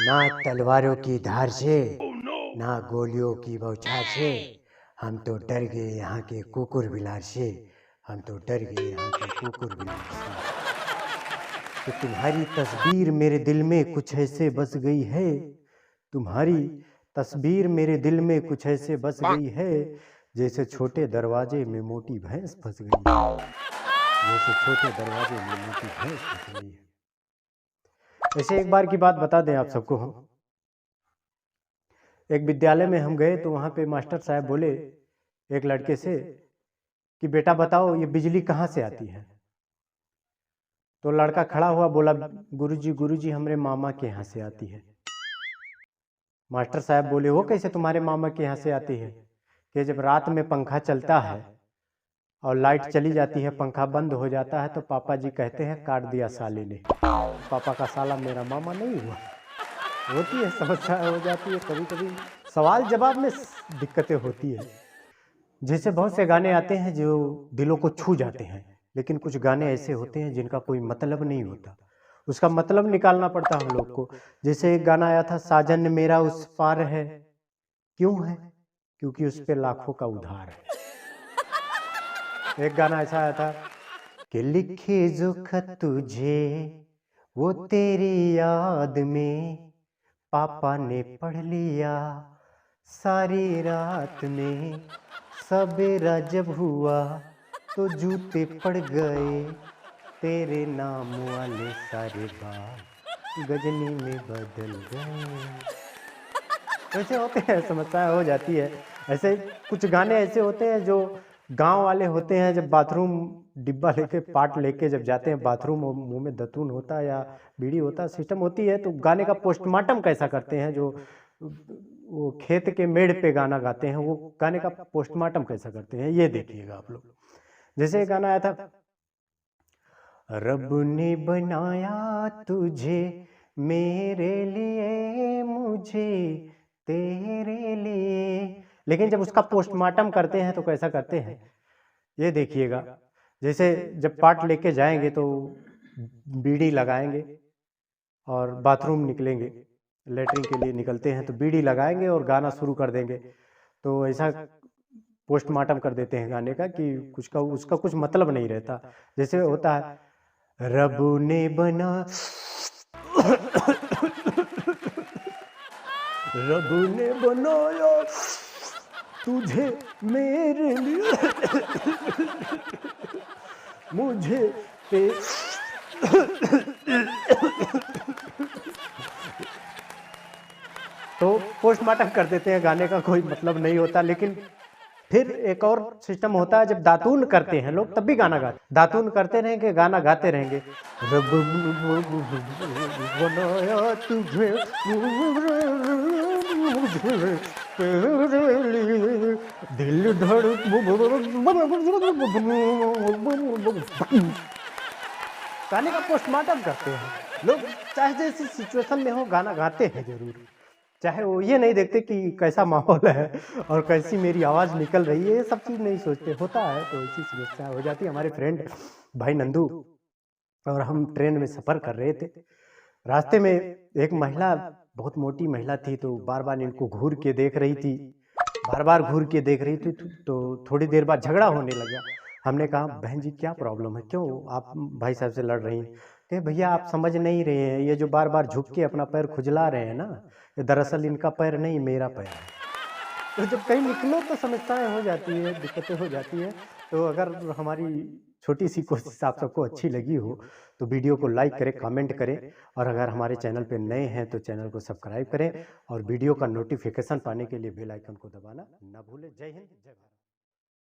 ना तलवारों की धार से, ना गोलियों की बौछार से, हम तो डर गए यहाँ के कुकुर बिलार से, हम तो डर गए यहाँ के कुकुर बिलार से। तो तुम्हारी तस्वीर मेरे दिल में कुछ ऐसे बस गई है, तुम्हारी तस्वीर मेरे दिल में कुछ ऐसे बस गई है, जैसे छोटे दरवाजे में मोटी भैंस फंस गई है, जैसे छोटे दरवाजे में मोटी भैंस फंस गई है। ऐसे एक बार की बात बता दें आप सबको, हम एक विद्यालय में हम गए तो वहाँ पे मास्टर साहब बोले एक लड़के से कि बेटा बताओ ये बिजली कहाँ से आती है। तो लड़का खड़ा हुआ बोला गुरुजी हमारे मामा के यहाँ से आती है। मास्टर साहब बोले वो कैसे तुम्हारे मामा के यहाँ से आती है? कि जब रात में पंखा चलता है और लाइट चली जाती है, पंखा बंद हो जाता है, तो पापा जी कहते हैं काट दिया साले ने। पापा का साला मेरा मामा नहीं हुआ। होती है, समस्या हो जाती है, कभी कभी सवाल जवाब में दिक्कतें होती है। जैसे बहुत से गाने आते हैं जो दिलों को छू जाते हैं, लेकिन कुछ गाने ऐसे होते हैं जिनका कोई मतलब नहीं होता, उसका मतलब निकालना पड़ता है हम लोग को। जैसे एक गाना आया था, साजन मेरा उस पार है, क्यों है? क्योंकि उस पे लाखों का उधार है। एक गाना ऐसा आया था कि लिखे जो खत तुझे वो तेरी याद में, पापा ने पढ़ लिया सारी रात में, सवेरा जब हुआ तो जूते पड़ गए, तेरे नाम वाले सारे बाल गजनी में बदल गए। ऐसे होते हैं, समस्या हो जाती है। ऐसे कुछ गाने ऐसे होते हैं जो गांव वाले होते हैं, जब बाथरूम डिब्बा लेके पाट लेके जब जाते हैं बाथरूम, मुंह में दतून होता है या बीड़ी होता है, सिस्टम होती है, तो गाने का पोस्टमार्टम कैसा करते हैं, जो वो खेत के मेड़ पे गाना गाते हैं, वो गाने का पोस्टमार्टम कैसा करते हैं, ये देखिएगा आप लोग। जैसे गाना आया था, रब ने बनाया तुझे मेरे लिए, मुझे तेरे लिए, लेकिन जब उसका पोस्टमार्टम करते हैं तो कैसा करते हैं, ये देखिएगा। जैसे जब पार्ट लेके जाएंगे तो बीड़ी लगाएंगे और बाथरूम निकलेंगे, लेटरिन के लिए निकलते हैं तो बीड़ी लगाएंगे और गाना शुरू कर देंगे, तो ऐसा पोस्टमार्टम कर देते हैं गाने का कि उसका कुछ मतलब नहीं रहता। जैसे होता है, रब ने बना रब ने बनाया तुझे मेरे लिए, मुझे पे तो पोस्टमार्टम कर देते हैं, गाने का कोई मतलब नहीं होता। लेकिन फिर एक और सिस्टम होता है, जब दातून करते हैं लोग तब भी गाना गाते, दातून करते रहेंगे गाना गाते रहेंगे, रब बनाया तुझे दिल धड़क, गाने का पोस्टमार्टम करते हैं लोग। चाहे जैसी सिचुएशन में हो गाना गाते हैं जरूर, चाहे वो ये नहीं देखते कि कैसा माहौल है और कैसी मेरी आवाज़ निकल रही है, ये सब चीज़ नहीं सोचते। होता है तो ऐसी समस्या हो जाती है। हमारे फ्रेंड भाई नंदू और हम ट्रेन में सफ़र कर रहे थे, रास्ते में एक महिला, बहुत मोटी महिला थी, तो बार बार इनको घूर के देख रही थी, बार बार घूर के देख रही थी। तो थोड़ी देर बाद झगड़ा होने लगा। हमने कहा बहन जी क्या प्रॉब्लम है, क्यों आप भाई साहब से लड़ रही हैं? कि भैया आप समझ नहीं रहे हैं, ये जो बार बार झुक के अपना पैर खुजला रहे हैं ना, ये दरअसल इनका पैर नहीं मेरा पैर है। तो जब कहीं निकलो तो समस्याएं हो जाती है, दिक्कतें हो जाती है। तो अगर हमारी छोटी सी कोशिश आप सबको अच्छी लगी हो तो वीडियो को लाइक करें, कमेंट करें, और अगर हमारे चैनल पे नए हैं तो चैनल को सब्सक्राइब करें और वीडियो का नोटिफिकेशन पाने के लिए बेल आइकन को दबाना ना भूलें। जय हिंद, जय भारत।